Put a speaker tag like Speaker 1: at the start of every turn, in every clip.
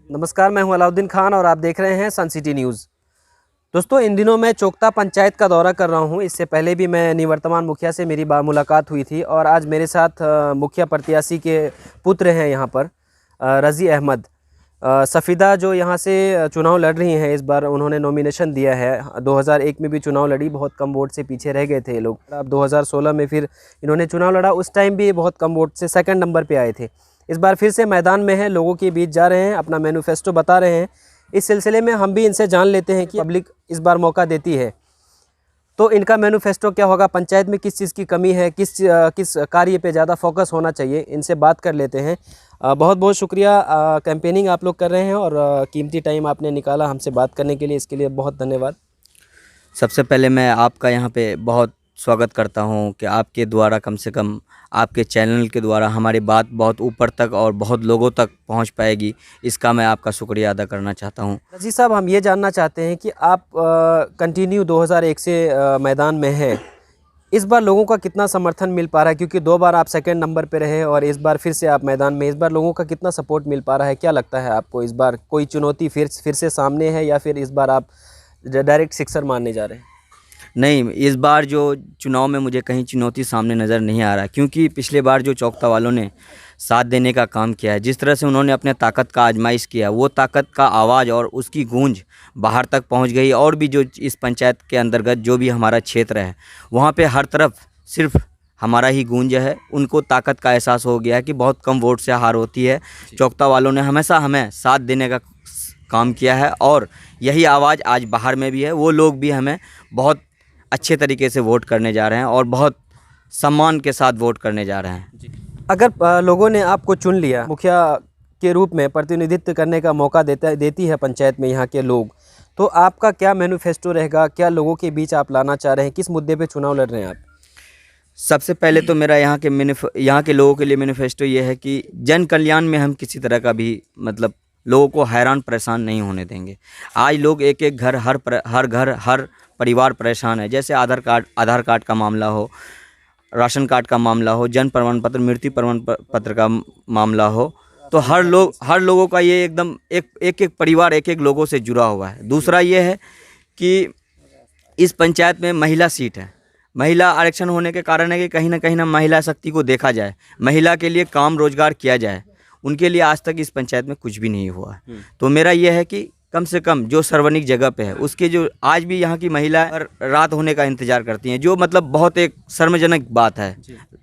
Speaker 1: नमस्कार, मैं हूं अलाउद्दीन खान और आप देख रहे हैं सन सिटी न्यूज़। दोस्तों, इन दिनों मैं चोकता पंचायत का दौरा कर रहा हूं। इससे पहले भी मैं निवर्तमान मुखिया से मेरी मुलाकात हुई थी और आज मेरे साथ मुखिया प्रत्याशी के पुत्र हैं यहाँ पर, रज़ी अहमद। सफ़ीदा जो यहाँ से चुनाव लड़ रही हैं, इस बार उन्होंने नॉमिनेशन दिया है। 2001 में भी चुनाव लड़ी, बहुत कम वोट से पीछे रह गए थे ये लोग। अब 2016 में फिर इन्होंने चुनाव लड़ा, उस टाइम भी बहुत कम वोट से सेकंड नंबर पे आए थे। इस बार फिर से मैदान में हैं, लोगों के बीच जा रहे हैं, अपना मैनिफेस्टो बता रहे हैं। इस सिलसिले में हम भी इनसे जान लेते हैं कि पब्लिक इस बार मौका देती है तो इनका मैनिफेस्टो क्या होगा, पंचायत में किस चीज़ की कमी है, किस कार्य पे ज़्यादा फोकस होना चाहिए, इनसे बात कर लेते हैं। बहुत बहुत शुक्रिया, कैंपेनिंग आप लोग कर रहे हैं और कीमती टाइम आपने निकाला हमसे बात करने के लिए, इसके लिए बहुत धन्यवाद।
Speaker 2: सबसे पहले मैं आपका यहाँ पे बहुत स्वागत करता हूँ कि आपके द्वारा, कम से कम आपके चैनल के द्वारा हमारी बात बहुत ऊपर तक और बहुत लोगों तक पहुँच पाएगी। इसका मैं आपका शुक्रिया अदा करना चाहता हूँ।
Speaker 1: रज़ी साहब, हम ये जानना चाहते हैं कि आप कंटिन्यू 2001 से मैदान में हैं। इस बार लोगों का कितना समर्थन मिल पा रहा है, क्योंकि 2 बार आप सेकंड नंबर पे रहे और इस बार फिर से आप मैदान में। इस बार लोगों का कितना सपोर्ट मिल पा रहा है, क्या लगता है आपको? इस बार कोई चुनौती फिर से सामने है या फिर इस बार आप डायरेक्ट सिक्सर मारने जा रहे हैं?
Speaker 2: नहीं, इस बार जो चुनाव में मुझे कहीं चुनौती सामने नज़र नहीं आ रहा, क्योंकि पिछले बार जो चौकता वालों ने साथ देने का काम किया है, जिस तरह से उन्होंने अपने ताकत का आजमाइश किया, वो ताकत का आवाज़ और उसकी गूंज बाहर तक पहुंच गई। और भी जो इस पंचायत के अंतर्गत जो भी हमारा क्षेत्र है, वहाँ पे हर तरफ सिर्फ हमारा ही गूंज है। उनको ताकत का एहसास हो गया है कि बहुत कम वोट से हार होती है। चौकता वालों ने हमेशा हमें साथ देने का काम किया है और यही आवाज़ आज बाहर में भी है। वो लोग भी हमें बहुत अच्छे तरीके से वोट करने जा रहे हैं और बहुत सम्मान के साथ वोट करने जा रहे हैं।
Speaker 1: अगर लोगों ने आपको चुन लिया, मुखिया के रूप में प्रतिनिधित्व करने का मौका देती है पंचायत में यहाँ के लोग, तो आपका क्या मैनिफेस्टो रहेगा? क्या लोगों के बीच आप लाना चाह रहे हैं? किस मुद्दे पे चुनाव लड़ रहे हैं आप?
Speaker 2: सबसे पहले तो मेरा यहाँ के लोगों के लिए मैनिफेस्टो ये है कि जन कल्याण में हम किसी तरह का भी मतलब लोगों को हैरान परेशान नहीं होने देंगे। आज लोग एक एक घर, हर घर, हर परिवार परेशान है। जैसे आधार कार्ड का मामला हो, राशन कार्ड का मामला हो, जन्म प्रमाण पत्र, मृत्यु प्रमाण पत्र का मामला हो, तो हर लोगों का ये एकदम एक परिवार एक लोगों से जुड़ा हुआ है। दूसरा ये है कि इस पंचायत में महिला सीट है। महिला आरक्षण होने के कारण है कि कहीं ना महिला शक्ति को देखा जाए, महिला के लिए काम रोजगार किया जाए। उनके लिए आज तक इस पंचायत में कुछ भी नहीं हुआ है। तो मेरा यह है कि कम से कम जो सार्वजनिक जगह पे है, उसके जो आज भी यहाँ की महिला रात होने का इंतजार करती हैं, जो मतलब बहुत एक शर्मजनक बात है।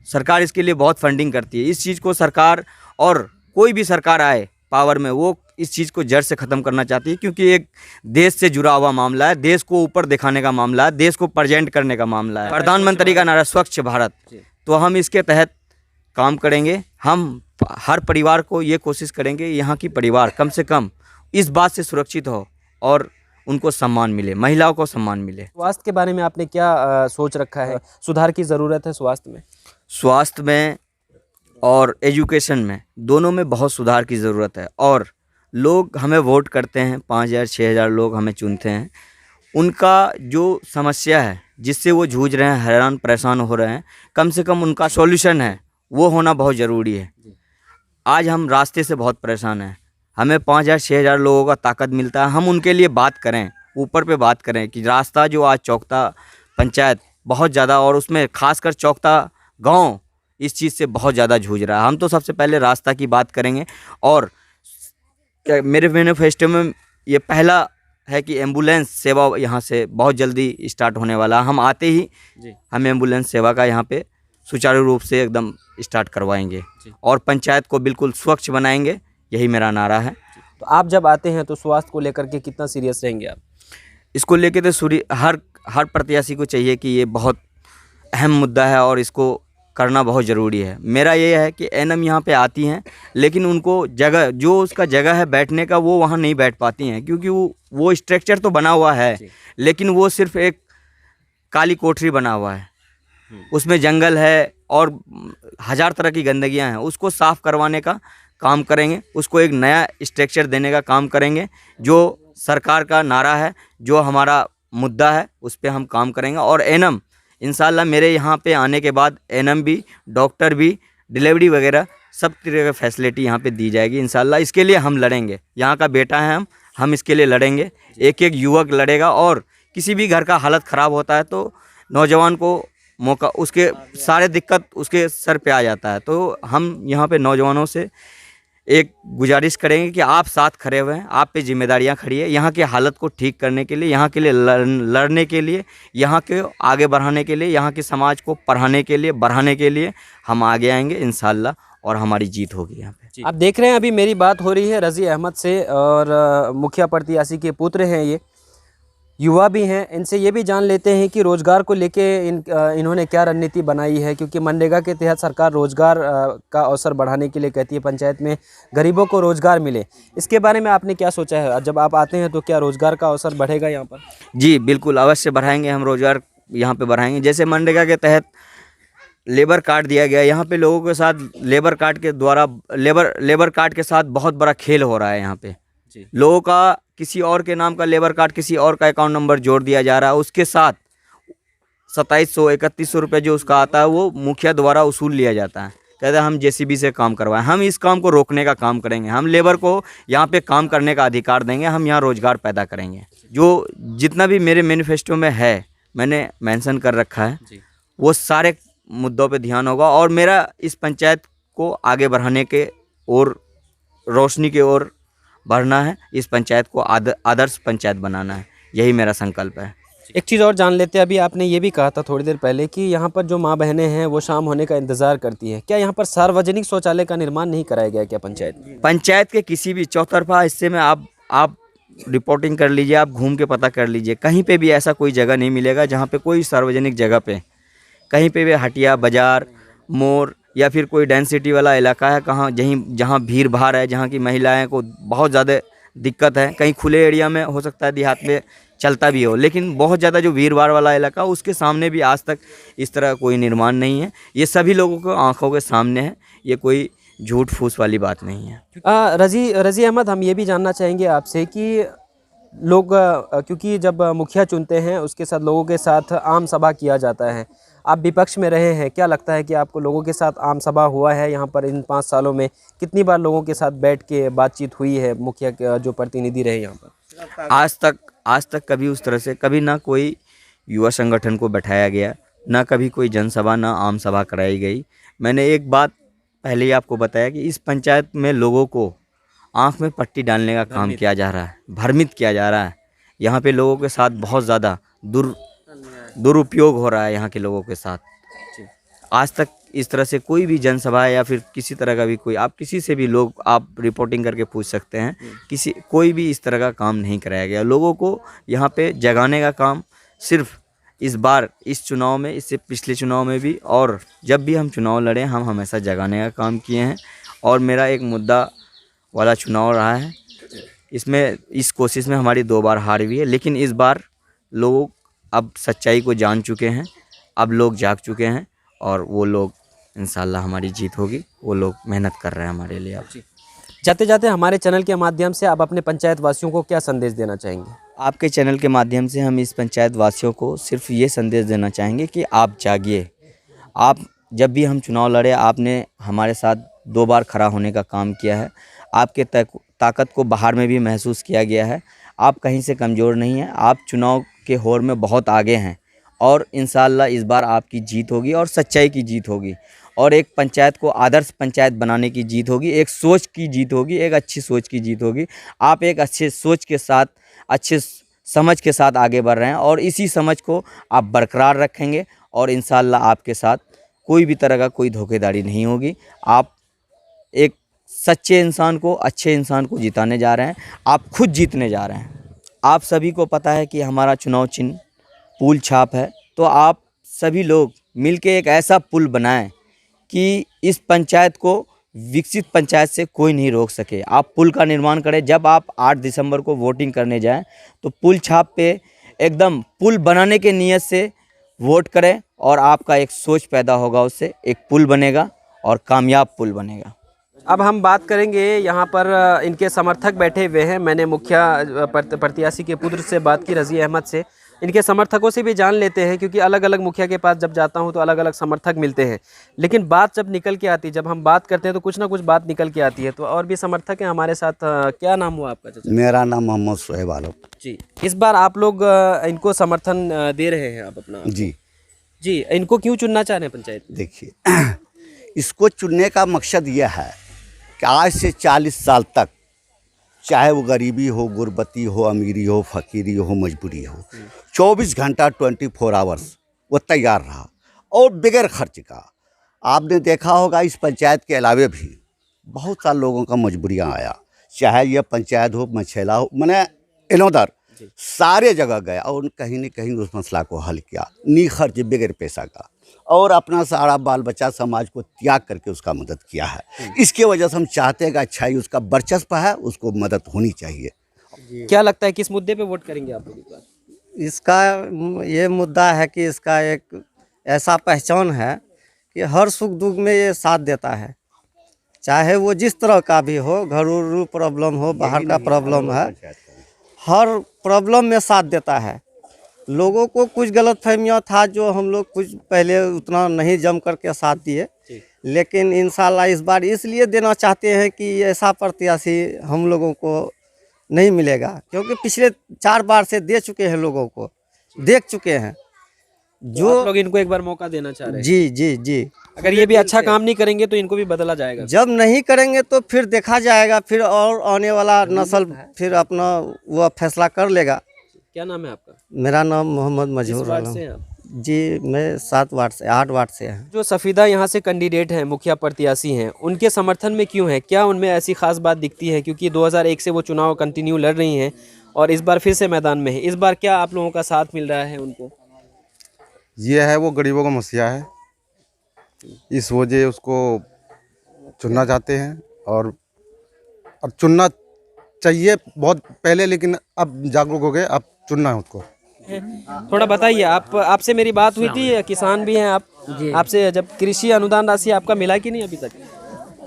Speaker 2: सरकार इसके लिए बहुत फंडिंग करती है। इस चीज़ को सरकार, और कोई भी सरकार आए पावर में, वो इस चीज़ को जड़ से ख़त्म करना चाहती है, क्योंकि एक देश से जुड़ा हुआ मामला है, देश को ऊपर दिखाने का मामला है, देश को प्रेजेंट करने का मामला है। प्रधानमंत्री का नारा स्वच्छ भारत, तो हम इसके तहत काम करेंगे। हम हर परिवार को ये कोशिश करेंगे, यहाँ की परिवार कम से कम इस बात से सुरक्षित हो और उनको सम्मान मिले, महिलाओं को सम्मान मिले।
Speaker 1: स्वास्थ्य के बारे में आपने क्या सोच रखा है? सुधार की ज़रूरत है
Speaker 2: स्वास्थ्य में और एजुकेशन में, दोनों में बहुत सुधार की ज़रूरत है। और लोग हमें वोट करते हैं, 5000 6000 लोग हमें चुनते हैं। उनका जो समस्या है, जिससे वो जूझ रहे हैं, हैरान परेशान हो रहे हैं, कम से कम उनका सॉल्यूशन है, वो होना बहुत ज़रूरी है। आज हम रास्ते से बहुत परेशान हैं, हमें 5000 6000 लोगों का ताकत मिलता है। हम उनके लिए बात करें, ऊपर पे बात करें कि रास्ता जो आज चौकता पंचायत बहुत ज़्यादा, और उसमें खासकर चौकता गांव इस चीज़ से बहुत ज़्यादा जूझ रहा है। हम तो सबसे पहले रास्ता की बात करेंगे। और मेरे मैनिफेस्टो में ये पहला है कि एम्बुलेंस सेवा यहाँ से बहुत जल्दी स्टार्ट होने वाला। हम आते ही हम एम्बुलेंस सेवा का यहाँ पे सुचारू रूप से एकदम स्टार्ट करवाएंगे और पंचायत को बिल्कुल स्वच्छ बनाएंगे। यही मेरा नारा है।
Speaker 1: तो आप जब आते हैं तो स्वास्थ्य को लेकर के कितना सीरियस रहेंगे आप?
Speaker 2: इसको लेके तो हर प्रत्याशी को चाहिए कि ये बहुत अहम मुद्दा है और इसको करना बहुत ज़रूरी है। मेरा ये है कि एनएम यहाँ पे आती हैं, लेकिन उनको जगह, जो उसका जगह है बैठने का, वो वहाँ नहीं बैठ पाती हैं, क्योंकि वो स्ट्रक्चर तो बना हुआ है, लेकिन वो सिर्फ एक काली कोठरी बना हुआ है। उसमें जंगल है और हज़ार तरह की गंदगियाँ हैं। उसको साफ़ करवाने का काम करेंगे, उसको एक नया स्ट्रक्चर देने का काम करेंगे। जो सरकार का नारा है, जो हमारा मुद्दा है, उस पर हम काम करेंगे। और एनएम इंशाल्लाह मेरे यहाँ पे आने के बाद एनएम भी, डॉक्टर भी, डिलीवरी वगैरह सब तरह का फैसिलिटी यहाँ पे दी जाएगी इंशाल्लाह। इसके लिए हम लड़ेंगे, यहाँ का बेटा है हम इसके लिए लड़ेंगे। एक एक युवक लड़ेगा, और किसी भी घर का हालत ख़राब होता है तो नौजवान को मौका, उसके सारे दिक्कत उसके सर पे आ जाता है। तो हम यहाँ पे नौजवानों से एक गुजारिश करेंगे कि आप साथ खड़े हुए हैं, आप पे जिम्मेदारियां खड़ी है यहाँ की हालत को ठीक करने के लिए, यहाँ के लिए लड़ने के लिए, यहाँ के आगे बढ़ाने के लिए, यहाँ के समाज को पढ़ाने के लिए, बढ़ाने के लिए हम आगे आएंगे इंशाल्लाह, और हमारी जीत होगी यहाँ पे।
Speaker 1: आप देख रहे हैं अभी मेरी बात हो रही है रज़ी अहमद से, और मुखिया प्रत्याशी के पुत्र हैं, ये युवा भी हैं। इनसे ये भी जान लेते हैं कि रोज़गार को लेके इन्होंने क्या रणनीति बनाई है, क्योंकि मनरेगा के तहत सरकार रोज़गार का अवसर बढ़ाने के लिए कहती है पंचायत में गरीबों को रोज़गार मिले। इसके बारे में आपने क्या सोचा है? जब आप आते हैं तो क्या रोज़गार का अवसर बढ़ेगा यहाँ पर?
Speaker 2: जी बिल्कुल, अवश्य बढ़ाएंगे हम, रोज़गार यहाँ पे बढ़ाएंगे। जैसे मनरेगा के तहत लेबर कार्ड दिया गया, यहाँ पे लोगों के साथ लेबर कार्ड के द्वारा लेबर कार्ड के साथ बहुत बड़ा खेल हो रहा है यहाँ पे। लोगों का किसी और के नाम का लेबर कार्ड, किसी और का अकाउंट नंबर जोड़ दिया जा रहा है, उसके साथ 2700-3100 रुपये जो उसका आता है वो मुखिया द्वारा वसूल लिया जाता है। कहते हैं हम जेसीबी से काम करवाएं। हम इस काम को रोकने का काम करेंगे, हम लेबर को यहाँ पे काम करने का अधिकार देंगे, हम यहाँ रोज़गार पैदा करेंगे। जो जितना भी मेरे मैनिफेस्टो में है, मैंने मेंशन कर रखा है, वो सारे मुद्दों पे ध्यान होगा, और मेरा इस पंचायत को आगे बढ़ाने के और रोशनी की ओर बढ़ना है। इस पंचायत को आदर्श पंचायत बनाना है, यही मेरा संकल्प है।
Speaker 1: एक चीज़ और जान लेते हैं, अभी आपने ये भी कहा था थोड़ी देर पहले कि यहाँ पर जो माँ बहनें हैं वो शाम होने का इंतज़ार करती हैं। क्या यहाँ पर सार्वजनिक शौचालय का निर्माण नहीं कराया गया क्या
Speaker 2: पंचायत के किसी भी चौतरफा हिस्से में आप रिपोर्टिंग कर लीजिए, आप घूम के पता कर लीजिए, कहीं पे भी ऐसा कोई जगह नहीं मिलेगा जहाँ पे कोई सार्वजनिक जगह पे, कहीं पे भी हटिया, बाज़ार, मोड़ या फिर कोई डेंसिटी वाला इलाका है, जहाँ भीड़ भाड़ है, जहाँ की महिलाएं को बहुत ज़्यादा दिक्कत है। कहीं खुले एरिया में हो सकता है, देहात में चलता भी हो, लेकिन बहुत ज़्यादा जो भीड़ भाड़ वाला इलाका, उसके सामने भी आज तक इस तरह कोई निर्माण नहीं है। ये सभी लोगों को आंखों के सामने है, ये कोई झूठ फूस वाली बात नहीं है।
Speaker 1: रज़ी अहमद, हम ये भी जानना चाहेंगे आपसे कि लोग क्योंकि जब मुखिया चुनते हैं उसके साथ लोगों के साथ आम सभा किया जाता है, आप विपक्ष में रहे हैं, क्या लगता है कि आपको लोगों के साथ आम सभा हुआ है यहाँ पर? इन 5 सालों में कितनी बार लोगों के साथ बैठ के बातचीत हुई है, मुखिया के जो प्रतिनिधि रहे यहाँ पर?
Speaker 2: आज तक कभी उस तरह से कभी ना कोई युवा संगठन को बैठाया गया, ना कभी कोई जनसभा, ना आम सभा कराई गई। मैंने एक बात पहले ही आपको बताया कि इस पंचायत में लोगों को आँख में पट्टी डालने का काम किया जा रहा है, भ्रमित किया जा रहा है। यहाँ पे लोगों के साथ बहुत ज़्यादा दुरुपयोग हो रहा है यहाँ के लोगों के साथ। आज तक इस तरह से कोई भी जनसभा या फिर किसी तरह का भी कोई, आप किसी से भी लोग आप रिपोर्टिंग करके पूछ सकते हैं, कोई भी इस तरह का काम नहीं कराया गया। लोगों को यहाँ पे जगाने का काम सिर्फ इस बार इस चुनाव में, इससे पिछले चुनाव में भी, और जब भी हम चुनाव लड़े हम हमेशा जगाने का काम किए हैं। और मेरा एक मुद्दा वाला चुनाव रहा है, इसमें इस कोशिश में हमारी 2 बार हार हुई है, लेकिन इस बार लोग अब सच्चाई को जान चुके हैं, अब लोग जाग चुके हैं, और वो लोग इंशाल्लाह हमारी जीत होगी। वो लोग मेहनत कर रहे हैं हमारे लिए। आप
Speaker 1: जाते जाते हमारे चैनल के माध्यम से आप अपने पंचायत वासियों को क्या संदेश देना चाहेंगे?
Speaker 2: आपके चैनल के माध्यम से हम इस पंचायत वासियों को सिर्फ ये संदेश देना चाहेंगे कि आप जागिए। आप जब भी हम चुनाव लड़े, आपने हमारे साथ 2 बार खड़ा होने का काम किया है। आपके ताकत को बाहर में भी महसूस किया गया है। आप कहीं से कमज़ोर नहीं हैं, आप चुनाव के होड़ में बहुत आगे हैं, और इंशाल्लाह इस बार आपकी जीत होगी, और सच्चाई की जीत होगी, और एक पंचायत को आदर्श पंचायत बनाने की जीत होगी, एक सोच की जीत होगी, एक अच्छी सोच की जीत होगी। आप एक अच्छे सोच के साथ, अच्छे समझ के साथ आगे बढ़ रहे हैं, और इसी समझ को आप बरकरार रखेंगे, और इंशाल्लाह आपके साथ कोई भी तरह का कोई धोखेधारी नहीं होगी। आप एक सच्चे इंसान को, अच्छे इंसान को जिताने जा रहे हैं, आप खुद जीतने जा रहे हैं। आप सभी को पता है कि हमारा चुनाव चिन्ह पुल छाप है, तो आप सभी लोग मिलके एक ऐसा पुल बनाएं कि इस पंचायत को विकसित पंचायत से कोई नहीं रोक सके। आप पुल का निर्माण करें। जब आप 8 दिसंबर को वोटिंग करने जाएं तो पुल छाप पे एकदम पुल बनाने के नियत से वोट करें, और आपका एक सोच पैदा होगा, उससे एक पुल बनेगा और कामयाब पुल बनेगा।
Speaker 1: अब हम बात करेंगे, यहाँ पर इनके समर्थक बैठे हुए हैं। मैंने मुखिया प्रत्याशी के पुत्र से बात की, रज़ी अहमद से, इनके समर्थकों से भी जान लेते हैं, क्योंकि अलग अलग मुखिया के पास जब जाता हूँ तो अलग अलग समर्थक मिलते हैं, लेकिन बात जब निकल के आती है, जब हम बात करते हैं तो कुछ ना कुछ बात निकल के आती है। तो और भी समर्थक हैं हमारे साथ। क्या नाम हुआ आपका चाचा?
Speaker 3: मेरा नाम मोहम्मद शोएब आलम।
Speaker 1: जी, इस बार आप लोग इनको समर्थन दे रहे हैं आप अपना?
Speaker 3: जी
Speaker 1: जी, इनको क्यों चुनना चाह रहे हैं पंचायत?
Speaker 3: देखिए, इसको चुनने का मकसद यह है कि आज से 40 साल तक, चाहे वो गरीबी हो, गुर्बती हो, अमीरी हो, फ़कीरी हो, मजबूरी हो, 24 घंटा 24 आवर्स वो तैयार रहा, और बगैर खर्च का। आपने देखा होगा इस पंचायत के अलावे भी बहुत सारे लोगों का मजबूरियाँ आया, चाहे यह पंचायत हो, मछेला हो, मैंने इनोदर सारे जगह गया और कहीं न कहीं उस मसला को हल किया, नी खर्च बगैर पैसा का, और अपना सारा बाल बच्चा समाज को त्याग करके उसका मदद किया है। इसके वजह से हम चाहते हैं कि अच्छाई उसका वर्चस्व है, उसको मदद होनी चाहिए।
Speaker 1: क्या लगता है किस मुद्दे पे वोट करेंगे आप लोग इस बार?
Speaker 4: इसका ये मुद्दा है कि इसका एक ऐसा पहचान है कि हर सुख दुख में ये साथ देता है, चाहे वो जिस तरह का भी हो, घरेलू प्रॉब्लम हो, बाहर का प्रॉब्लम है, हर प्रॉब्लम में साथ देता है। लोगों को कुछ गलत फहमियाँ था जो हम लोग कुछ पहले उतना नहीं जम करके साथ दिए, लेकिन इंशाल्लाह इस बार इसलिए देना चाहते हैं कि ऐसा प्रत्याशी हम लोगों को नहीं मिलेगा, क्योंकि पिछले 4 बार से दे चुके हैं, लोगों को देख चुके हैं।
Speaker 1: जो आप लोग इनको एक बार मौका देना चाह रहे हैं?
Speaker 4: जी जी जी।
Speaker 1: अगर ये भी अच्छा काम नहीं करेंगे तो इनको भी बदला जाएगा?
Speaker 4: जब नहीं करेंगे तो फिर देखा जाएगा, फिर और आने वाला नस्ल फिर अपना वो फैसला कर लेगा।
Speaker 1: क्या नाम है आपका?
Speaker 4: मेरा नाम मोहम्मद
Speaker 1: किस
Speaker 4: मजहूर
Speaker 1: वार्ड
Speaker 4: आलम।
Speaker 1: से हैं आप?
Speaker 4: जी, मैं 7 वार्ड से 8 वार्ड से हैं।
Speaker 1: जो सफ़ीदा यहाँ से कैंडिडेट हैं, मुखिया प्रत्याशी हैं, उनके समर्थन में क्यों है? क्या उनमें ऐसी खास बात दिखती है? क्योंकि 2001 से वो चुनाव कंटिन्यू लड़ रही हैं और इस बार फिर से मैदान में है। इस बार क्या आप लोगों का साथ मिल रहा है उनको?
Speaker 5: ये है वो गरीबों का मसीहा है, इस वजह उसको चुनना चाहते हैं, और चुनना चाहिए बहुत पहले, लेकिन अब जागरूक हो गए, अब चुनना है उसको।
Speaker 1: थोड़ा बताइए, आपसे मेरी बात हुई थी, किसान भी हैं आप, आपसे जब कृषि अनुदान राशि आपका मिला कि नहीं अभी तक?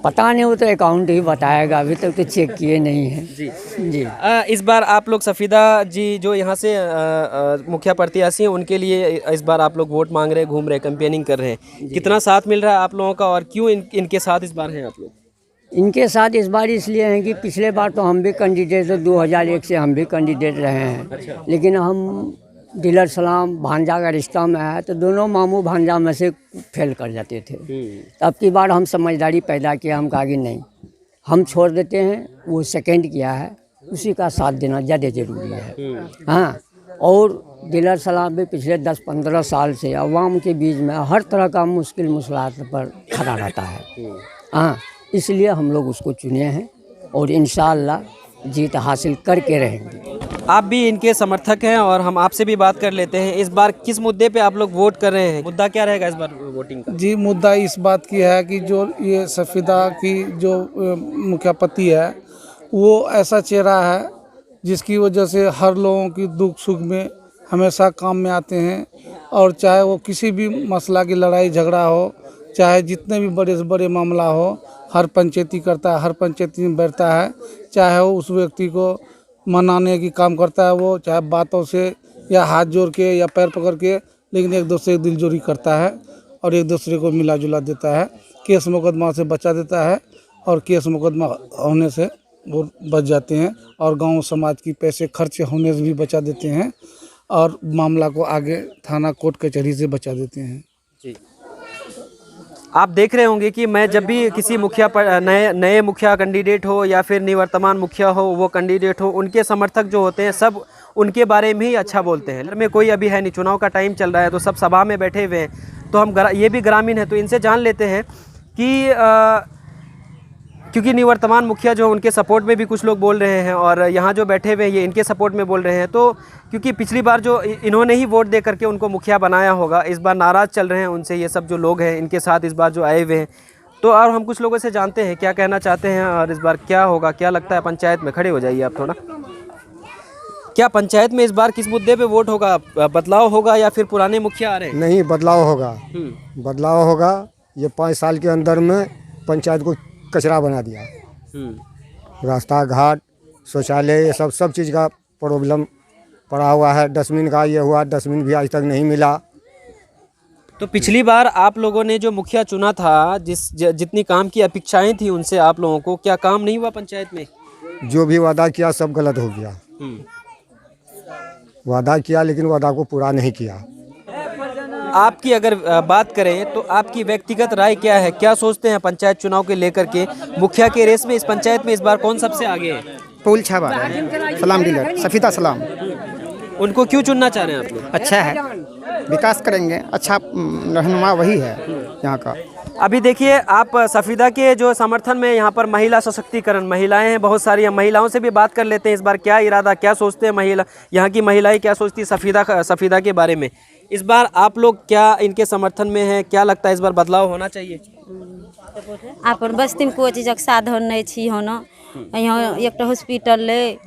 Speaker 6: पता नहीं, वो तो अकाउंट ही बताएगा, अभी तक तो चेक किए नहीं हैं।
Speaker 1: जी
Speaker 6: जी।
Speaker 1: इस बार आप लोग सफ़ीदा जी जो यहाँ से मुखिया प्रत्याशी हैं, उनके लिए इस बार आप लोग वोट मांग रहे हैं, घूम रहे हैं, कैंपेनिंग कर रहे हैं, कितना साथ मिल रहा है आप लोगों का, और क्यों इनके साथ इस बार हैं आप लोग?
Speaker 6: इनके साथ इस बार इसलिए हैं कि पिछले बार तो हम भी कैंडिडेट थे, 2001 से हम भी कैंडिडेट रहे हैं। लेकिन हम दिलर सलाम भांजा का रिश्ता में है, तो दोनों मामू भांजा में से फेल कर जाते थे। अब की बार हम समझदारी पैदा किया, हम कहा कि नहीं, हम छोड़ देते हैं, वो सेकंड किया है, उसी का साथ देना ज़्यादा ज़रूरी है। हाँ, और दिलर सलाम भी पिछले 10-15 साल से अवाम के बीच में हर तरह का मुश्किल मुश्किलात पर खड़ा रहता है। हाँ, इसलिए हम लोग उसको चुने हैं और इंशाअल्लाह जीत हासिल करके रहेंगे।
Speaker 1: आप भी इनके समर्थक हैं और हम आपसे भी बात कर लेते हैं। इस बार किस मुद्दे पे आप लोग वोट कर रहे हैं? मुद्दा क्या रहेगा इस बार वोटिंग का?
Speaker 7: जी, मुद्दा इस बात की है कि जो ये सफ़ीदा की जो मुखिया पति है, वो ऐसा चेहरा है जिसकी वजह से हर लोगों की दुख सुख में हमेशा काम में आते हैं, और चाहे वो किसी भी मसला की लड़ाई झगड़ा हो, चाहे जितने भी बड़े से बड़े मामला हो, हर पंचायती करता है, हर पंचायती में बैठता है, चाहे वो उस व्यक्ति को मनाने की काम करता है, वो चाहे बातों से या हाथ जोड़ के या पैर पकड़ के, लेकिन एक दूसरे की दिलजोरी करता है और एक दूसरे को मिला जुला देता है, केस मुकदमा से बचा देता है, और केस मुकदमा होने से वो बच जाते हैं, और गांव समाज की पैसे खर्च होने से भी बचा देते हैं, और मामला को आगे थाना कोर्ट कचहरी से बचा देते हैं।
Speaker 1: जी, आप देख रहे होंगे कि मैं जब भी किसी मुखिया पर नए मुखिया कैंडिडेट हो या फिर निवर्तमान मुखिया हो, वो कैंडिडेट हो, उनके समर्थक जो होते हैं सब उनके बारे में ही अच्छा बोलते हैं। घर में कोई अभी है नहीं, चुनाव का टाइम चल रहा है, तो सब सभा में बैठे हुए हैं, तो हम ये भी ग्रामीण है, तो इनसे जान लेते हैं कि क्योंकि निवर्तमान मुखिया जो उनके सपोर्ट में भी कुछ लोग बोल रहे हैं, और यहाँ जो बैठे हुए हैं ये इनके सपोर्ट में बोल रहे हैं। तो क्योंकि पिछली बार जो इन्होंने ही वोट दे करके उनको मुखिया बनाया होगा, इस बार नाराज़ चल रहे हैं उनसे ये सब जो लोग हैं इनके साथ इस बार जो आए हुए हैं। तो और हम कुछ लोगों से जानते हैं क्या कहना चाहते हैं, और इस बार क्या होगा, क्या लगता है पंचायत में। खड़े हो जाइए आप थोड़ा। क्या पंचायत में इस बार किस मुद्दे पे वोट होगा? बदलाव होगा या फिर पुराने मुखिया आ रहे हैं?
Speaker 8: नहीं, बदलाव होगा। बदलाव होगा। ये 5 साल के अंदर में पंचायत को कचरा बना दिया। रास्ता घाट शौचालय ये सब चीज़ का प्रॉब्लम पड़ा हुआ है। डस्टबिन का ये हुआ, डस्टबिन भी आज तक नहीं मिला।
Speaker 1: तो पिछली बार आप लोगों ने जो मुखिया चुना था, जितनी काम की अपेक्षाएं थी उनसे आप लोगों को, क्या काम नहीं हुआ पंचायत में?
Speaker 8: जो भी वादा किया सब गलत हो गया। वादा किया लेकिन वादा को पूरा नहीं किया।
Speaker 1: आपकी अगर बात करें तो आपकी व्यक्तिगत राय क्या है? क्या सोचते हैं पंचायत चुनाव के लेकर के? मुखिया के रेस में इस पंचायत में इस बार कौन सबसे आगे है?
Speaker 9: पुल छाबा सलाम डीलर सफीदा सलाम।
Speaker 1: उनको क्यों चुनना चाह रहे हैं आप लोग?
Speaker 9: अच्छा है, विकास करेंगे, अच्छा रहनुमा वही है यहाँ का।
Speaker 1: अभी देखिए, आप सफीदा के जो समर्थन में यहाँ पर महिला सशक्तिकरण, महिलाएं हैं बहुत सारी, महिलाओं से भी बात कर लेते हैं इस बार क्या इरादा, क्या सोचते हैं महिला, यहाँ की महिलाएं क्या सोचती है सफीदा के बारे में। इस बार आप लोग क्या इनके समर्थन में हैं? क्या लगता है इस बार बदलाव होना चाहिए?
Speaker 10: अपन बस्ती में कोई चीजक साधन नहीं छी होना, यहाँ एक हॉस्पिटल ले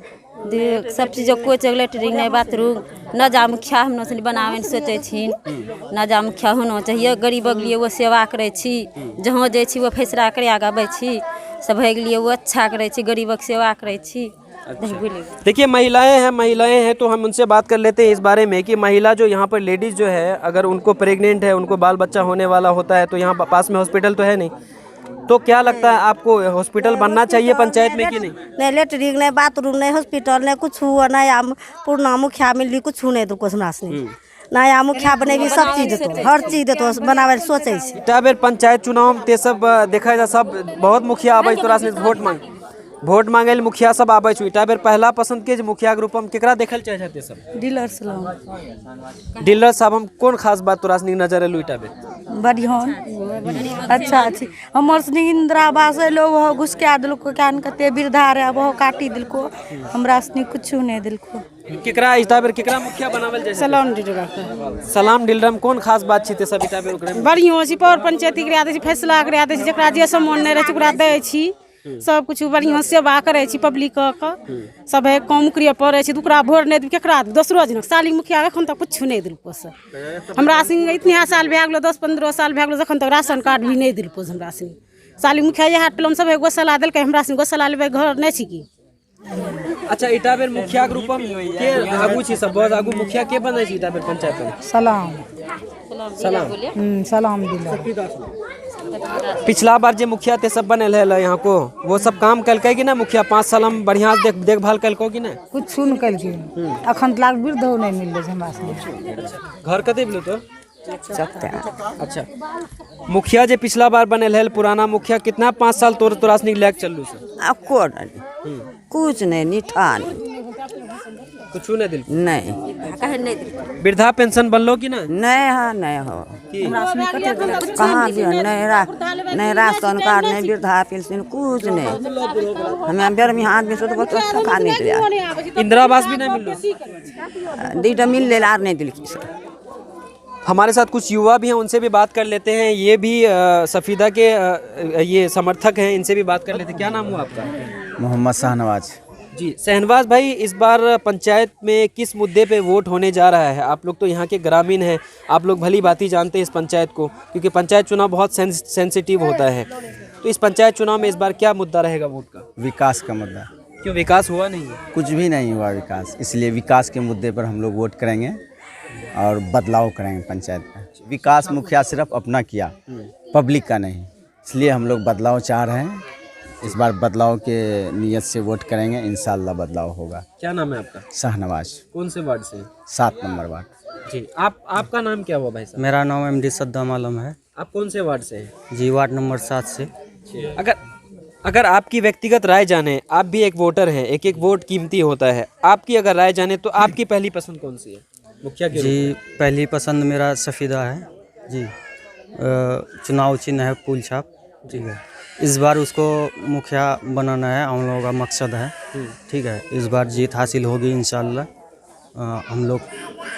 Speaker 10: सब चीज कोई चीज लेटरिन नहीं, बाथरूम न जा मुखिया हम बनावे सोचे छी, न जा मुखिया होना चाहिए। गरीबक लिए वो सेवा करे छी, जहाँ जाइ छी वो फैसला करे आगाबे छी, सब के लिए वो अच्छा करे छी, गरीबक सेवा करे छी।
Speaker 1: देखिए, महिलाएं हैं तो हम उनसे बात कर लेते हैं इस बारे में कि महिला जो यहाँ पर लेडीज़ जो है, अगर उनको प्रेग्नेंट है, उनको बाल बच्चा होने वाला होता है तो यहाँ पास में हॉस्पिटल तो है नहीं, तो क्या लगता है आपको हॉस्पिटल बनना चाहिए पंचायत में कि नहीं?
Speaker 11: नहीं लेटरिन नहीं, बाथरूम नहीं, हॉस्पिटल नहीं, कुछ हुआ नहीं। पूर्ण मुखिया मिली कुछ नहीं तो कुछ नया मुखिया बने भी सब चीज देतो, हर चीज देतो बनावे सोचे छी।
Speaker 1: बेर पंचायत चुनाव में ते सब देखा जा, सब बहुत मुखिया आबे तोरा से वोट मांगे मुखिया सब आबे छु। बेर पहला पसंद के मुखिया ग्रुप हम केकरा देखल चाहे छते सब?
Speaker 11: डीलर सलाम।
Speaker 1: डीलर साहब हम कौन खास बात तोरा से नजर एलु इटा बेर?
Speaker 11: बढ़िया अच्छा अच्छी हमर सनी इंदिरा आवास लोग हो घुस के दिलको, क्या कते वृद्धा रहे वो काटी दिलको, हमरा सनी कुछ नहीं दिलको।
Speaker 1: केकरा इटा बेर केकरा मुखिया बनावल जाय?
Speaker 11: सलाम डीलर।
Speaker 1: सलाम डीलर में कौन खास बात छते सब इटा बेर ओकरे में?
Speaker 11: बढ़िया छी, पौर पंचायती करा दे छी, फैसला करा दे छी, जकरा जे सम्मान नहीं रहे ओकरा दे छी, सब कुछ बढ़िया सेवा करे छी पब्लिक का, सब काम करे पड़े छी, ओकरा भोर नहीं दी केकरा दोसरो दिन साली मुखिया एखन तक कुछ नहीं दिलको सर। हमरा सिंह इतने साल भए गेलो, 10-15 साल भए गेलो, जखन तक राशन कार्ड भी नहीं दिलको हमरा सिंह। साली मुखिया ये हाट प्लम सब गोसला देलकै, हमरा सिंह गोसला लेबे घर नहीं छी की।
Speaker 1: अच्छा, इटा बेर मुखिया ग्रुप के आगू छी सब, बहुत आगू मुखिया के बनै छी इटा बेर पंचायत में?
Speaker 11: सलाम
Speaker 1: सलाम
Speaker 11: सलाम डीलर।
Speaker 1: पिछला बार जो मुखिया ते सब बनल है यहाँ को, वो सब काम कलकै कि ना मुखिया? 5 साल हम बढ़िया देखभाल कलको कि ना?
Speaker 11: कुछ सुन कलकै, अखन तक वृद्ध नहीं मिलले हमरा से।
Speaker 1: घर कते बिलो तो? अच्छा, मुखिया जे पिछला बार बनल है पुराना मुखिया, कितना 5 साल तोरा से लैक चललू सर?
Speaker 11: कुछ नहीं, निठा नहीं,
Speaker 1: कुछ नहीं दिल
Speaker 11: नहीं।
Speaker 1: वृद्धा पेंशन बनलो कि ना?
Speaker 11: नहीं हाँ नहीं हो, कहाँ भी नहीं राशन कार्ड नहीं, वृद्धा पेंशन कुछ नहीं। हमें बेर में आदमी से तो टका नहीं दिया।
Speaker 1: इंदिरा आवास भी नहीं मिलो?
Speaker 11: दीटा मिल ले आर नहीं दिल।
Speaker 1: हमारे साथ कुछ युवा भी हैं, उनसे भी बात कर लेते हैं। ये भी सफीदा के ये समर्थक हैं, इनसे भी बात कर लेते हैं। क्या नाम हुआ आपका?
Speaker 12: मोहम्मद शाहनवाज
Speaker 1: जी। शहनवाज भाई, इस बार पंचायत में किस मुद्दे पे वोट होने जा रहा है? आप लोग तो यहाँ के ग्रामीण हैं, आप लोग भली भांति जानते हैं इस पंचायत को, क्योंकि पंचायत चुनाव बहुत सेंसिटिव होता है। तो इस पंचायत चुनाव में इस बार क्या मुद्दा रहेगा वोट का?
Speaker 12: विकास का मुद्दा।
Speaker 1: क्यों, विकास हुआ नहीं है?
Speaker 12: कुछ भी नहीं हुआ विकास, इसलिए विकास के मुद्दे पर हम लोग वोट करेंगे और बदलाव करेंगे पंचायत में। विकास मुखिया सिर्फ अपना किया, पब्लिक का नहीं, इसलिए हम लोग बदलाव चाह रहे हैं। इस बार बदलाव के नियत से वोट करेंगे, इंशाल्लाह बदलाव होगा।
Speaker 1: क्या नाम है आपका?
Speaker 12: शाहनवाज।
Speaker 1: कौन से वार्ड से?
Speaker 12: 7 नंबर वार्ड।
Speaker 1: जी। आपका नाम क्या हुआ भाई साहब?
Speaker 4: मेरा नाम MD सद्दाम आलम है।
Speaker 1: आप कौन से वार्ड से हैं?
Speaker 4: जी, वार्ड नंबर 7 से।
Speaker 1: अगर आपकी व्यक्तिगत राय जाने, आप भी एक वोटर हैं, एक वोट कीमती होता है, आपकी अगर राय जाने तो आपकी पहली पसंद कौन सी है मुखिया के?
Speaker 4: जी, पहली पसंद मेरा सफीदा है जी। चुनाव चिन्ह है पुल छाप, ठीक है। इस बार उसको मुखिया बनाना है, हम लोगों का मकसद है, ठीक है। इस बार जीत हासिल होगी इंशाल्लाह। हम लोग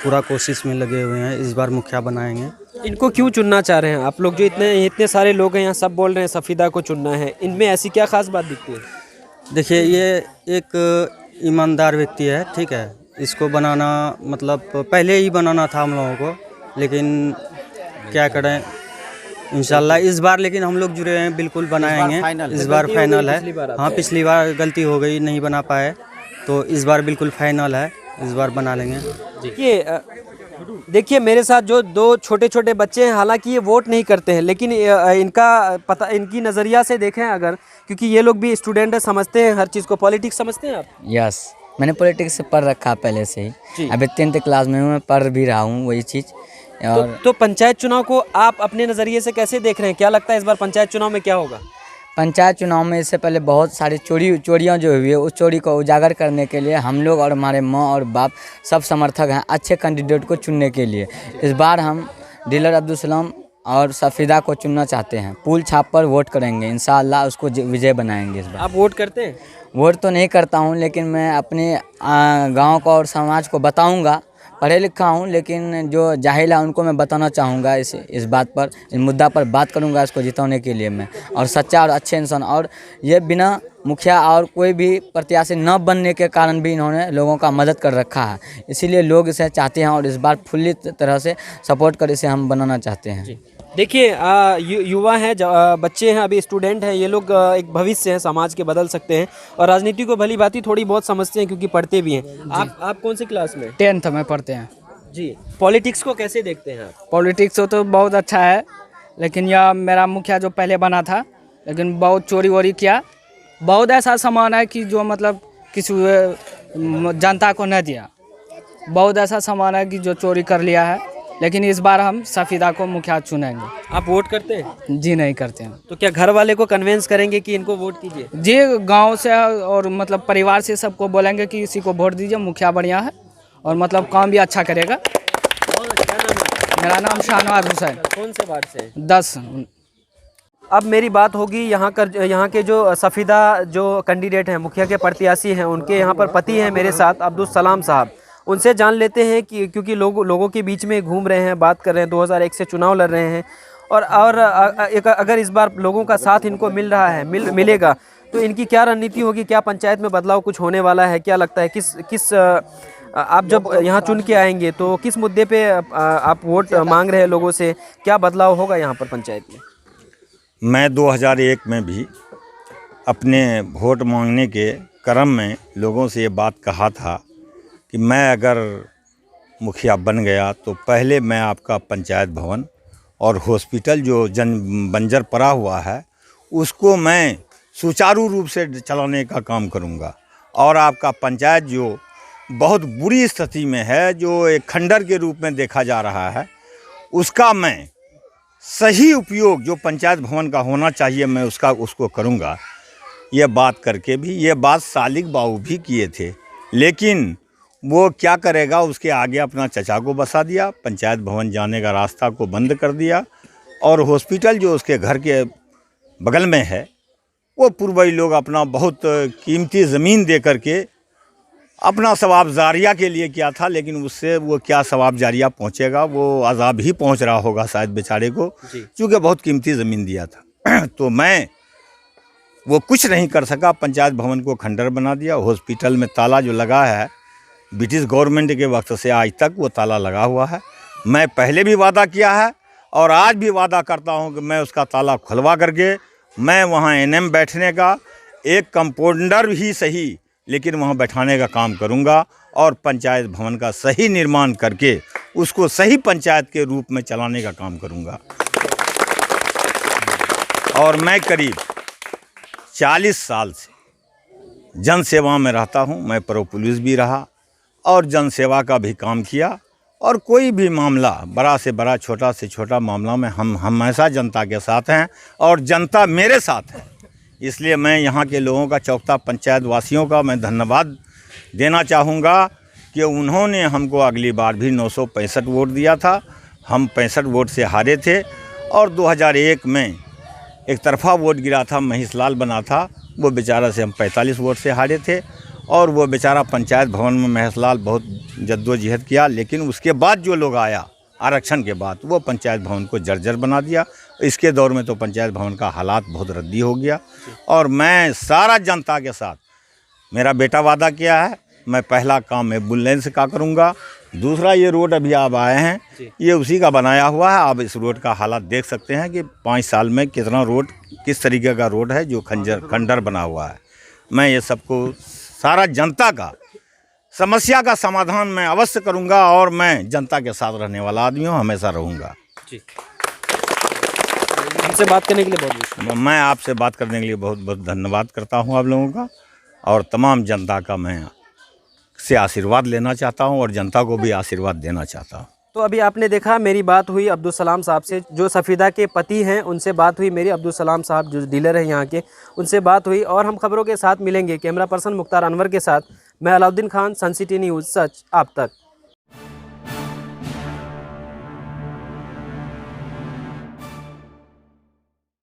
Speaker 4: पूरा कोशिश में लगे हुए हैं, इस बार मुखिया बनाएंगे।
Speaker 1: इनको क्यों चुनना चाह रहे हैं आप लोग? जो इतने सारे लोग हैं यहाँ, सब बोल रहे हैं सफीदा को चुनना है, इनमें ऐसी क्या खास बात दिखती है?
Speaker 4: देखिए, ये एक ईमानदार व्यक्ति है, ठीक है। इसको बनाना मतलब पहले ही बनाना था हम लोगों को, लेकिन क्या करें, इंशाल्लाह इस बार लेकिन हम लोग जुड़े हैं, बिल्कुल बनाएंगे। इस बार फाइनल है। हाँ, पिछली बार गलती हो गई, नहीं बना पाए, तो इस बार बिल्कुल फाइनल है।
Speaker 12: इस बार बना लेंगे।
Speaker 1: देखिए मेरे साथ जो दो छोटे छोटे बच्चे हैं, हालांकि ये वोट नहीं करते हैं, लेकिन इनका पता, इनकी नज़रिया से देखें अगर, क्योंकि ये लोग भी स्टूडेंट है, समझते हैं हर चीज़ को। पॉलिटिक्स समझते हैं आप?
Speaker 13: यस, मैंने पॉलिटिक्स से पढ़ रखा पहले से ही। अभी 10th क्लास में हूँ, मैं पढ़ भी रहा हूँ वही चीज़। और
Speaker 1: तो पंचायत चुनाव को आप अपने नज़रिए से कैसे देख रहे हैं? क्या लगता है इस बार पंचायत चुनाव में क्या होगा?
Speaker 13: पंचायत चुनाव में इससे पहले बहुत सारी चोरियां जो हुई है, उस चोरी को उजागर करने के लिए हम लोग और हमारे माँ और बाप सब समर्थक हैं अच्छे कैंडिडेट को चुनने के लिए। इस बार हम डीलर अब्दुल सलाम और सफीदा को चुनना चाहते हैं। पुल छाप पर वोट करेंगे, इंशाअल्लाह उसको विजय बनाएंगे इस बार।
Speaker 1: आप वोट करते हैं?
Speaker 13: वोट तो नहीं करता हूं, लेकिन मैं अपने गांव को और समाज को बताऊंगा। पढ़े लिखा हूं, लेकिन जो जाहिल है उनको मैं बताना चाहूँगा इस बात पर, इस मुद्दा पर बात करूँगा इसको जिताने के लिए मैं। और सच्चा और अच्छे इंसान, और ये बिना मुखिया और कोई भी प्रत्याशी न बनने के कारण भी इन्होंने लोगों का मदद कर रखा है, इसीलिए लोग इसे चाहते हैं और इस बार फुल्ली तरह से सपोर्ट कर इसे हम बनाना चाहते हैं।
Speaker 1: देखिए युवा हैं, बच्चे हैं, अभी स्टूडेंट हैं, ये लोग एक भविष्य हैं, समाज के बदल सकते हैं और राजनीति को भली भांति थोड़ी बहुत समझते हैं क्योंकि पढ़ते भी हैं। आप कौन सी क्लास में?
Speaker 6: 10th में पढ़ते हैं
Speaker 1: जी। पॉलिटिक्स को कैसे देखते हैं आप?
Speaker 6: पॉलिटिक्स तो बहुत अच्छा है, लेकिन यह मेरा मुखिया जो पहले बना था, लेकिन बहुत चोरी वोरी किया। बहुत ऐसा सामान है कि जो मतलब किसी जनता को न दिया। बहुत ऐसा सामान है कि जो चोरी कर लिया है, लेकिन इस बार हम सफीदा को मुखिया चुनेंगे।
Speaker 1: आप वोट करते हैं?
Speaker 6: जी नहीं करते हैं।
Speaker 1: तो क्या घर वाले को कन्विंस करेंगे कि इनको वोट कीजिए?
Speaker 6: जी, गांव से और मतलब परिवार से सबको बोलेंगे कि इसी को वोट दीजिए, मुखिया बढ़िया है और मतलब काम भी अच्छा करेगा।
Speaker 1: क्या नाम है?
Speaker 6: मेरा नाम शाहनवाज हुसैन।
Speaker 1: कौन से वार्ड से?
Speaker 6: 10।
Speaker 1: अब मेरी बात होगी यहाँ के जो सफीदा जो कैंडिडेट हैं, मुखिया के प्रत्याशी हैं, उनके यहाँ पर पति हैं मेरे साथ अब्दुल सलाम साहब। उनसे जान लेते हैं कि क्योंकि लोगों के बीच में घूम रहे हैं, बात कर रहे हैं, 2001 से चुनाव लड़ रहे हैं और अगर इस बार लोगों का साथ इनको मिल रहा है, मिलेगा तो इनकी क्या रणनीति होगी? क्या पंचायत में बदलाव कुछ होने वाला है? क्या लगता है किस आप जब यहाँ चुन के आएंगे तो किस मुद्दे पे आप वोट मांग रहे हैं लोगों से? क्या बदलाव होगा यहाँ पर पंचायत में?
Speaker 14: मैं 2001 में भी अपने वोट मांगने के क्रम में लोगों से ये बात कहा था कि मैं अगर मुखिया बन गया तो पहले मैं आपका पंचायत भवन और हॉस्पिटल जो बंजर पड़ा हुआ है उसको मैं सुचारू रूप से चलाने का काम करूंगा, और आपका पंचायत जो बहुत बुरी स्थिति में है, जो एक खंडर के रूप में देखा जा रहा है, उसका मैं सही उपयोग जो पंचायत भवन का होना चाहिए मैं उसको करूंगा। ये बात करके भी, ये बात सालिक बाबू भी किए थे, लेकिन वो क्या करेगा, उसके आगे अपना चचा को बसा दिया, पंचायत भवन जाने का रास्ता को बंद कर दिया, और हॉस्पिटल जो उसके घर के बगल में है वो पूर्वज लोग अपना बहुत कीमती ज़मीन दे करके अपना सवाब जारिया के लिए किया था, लेकिन उससे वो क्या सवाब जारिया पहुंचेगा, वो अजाब ही पहुंच रहा होगा शायद बेचारे को, क्योंकि बहुत कीमती ज़मीन दिया था। तो मैं वो कुछ नहीं कर सका, पंचायत भवन को खंडर बना दिया। हॉस्पिटल में ताला जो लगा है ब्रिटिश गवर्नमेंट के वक्त से आज तक वो ताला लगा हुआ है। मैं पहले भी वादा किया है और आज भी वादा करता हूं कि मैं उसका ताला खुलवा करके मैं वहां एनएम बैठने का, एक कंपाउंडर ही सही लेकिन वहां बैठाने का काम करूंगा और पंचायत भवन का सही निर्माण करके उसको सही पंचायत के रूप में चलाने का काम करूंगा। और मैं करीब 40 साल से जन सेवा में रहता हूं। मैं प्रो पुलिस भी रहा और जन सेवा का भी काम किया, और कोई भी मामला, बड़ा से बड़ा, छोटा से छोटा मामला में हम हमेशा जनता के साथ हैं और जनता मेरे साथ है। इसलिए मैं यहाँ के लोगों का, चौकता पंचायत वासियों का मैं धन्यवाद देना चाहूँगा कि उन्होंने हमको अगली बार भी 965 वोट दिया था। हम 65 वोट से हारे थे और 2001 में एक तरफा वोट गिरा था, महेश लाल बना था, वो बेचारा से हम 45 वोट से हारे थे। और वो बेचारा पंचायत भवन में महेश लाल बहुत जद्दोजहद किया, लेकिन उसके बाद जो लोग आया आरक्षण के बाद, वो पंचायत भवन को जर्जर बना दिया। इसके दौर में तो पंचायत भवन का हालात बहुत रद्दी हो गया। और मैं सारा जनता के साथ, मेरा बेटा वादा किया है, मैं पहला काम एम्बुलेंस का करूंगा। दूसरा, ये रोड अभी आप आए हैं, ये उसी का बनाया हुआ है। आप इस रोड का हालात देख सकते हैं कि 5 साल में कितना रोड, किस तरीके का रोड है जो खंडर बना हुआ है। मैं ये सबको, सारा जनता का समस्या का समाधान मैं अवश्य करूंगा और मैं जनता के साथ रहने वाला आदमी हूँ, हमेशा रहूंगा।
Speaker 1: हमसे बात करने के लिए बहुत
Speaker 14: मैं आपसे बात करने के लिए बहुत बहुत धन्यवाद करता हूँ आप लोगों का, और तमाम जनता का मैं से आशीर्वाद लेना चाहता हूँ और जनता को भी आशीर्वाद देना चाहता हूँ।
Speaker 1: तो अभी आपने देखा मेरी बात हुई अब्दुल सलाम साहब से, जो सफ़ीदा के पति हैं उनसे बात हुई मेरी। अब्दुल सलाम साहब जो डीलर हैं यहाँ के, उनसे बात हुई। और हम खबरों के साथ मिलेंगे। कैमरा पर्सन मुख्तार अनवर के साथ मैं अलाउद्दीन खान, सन सिटी न्यूज़, सच आप तक।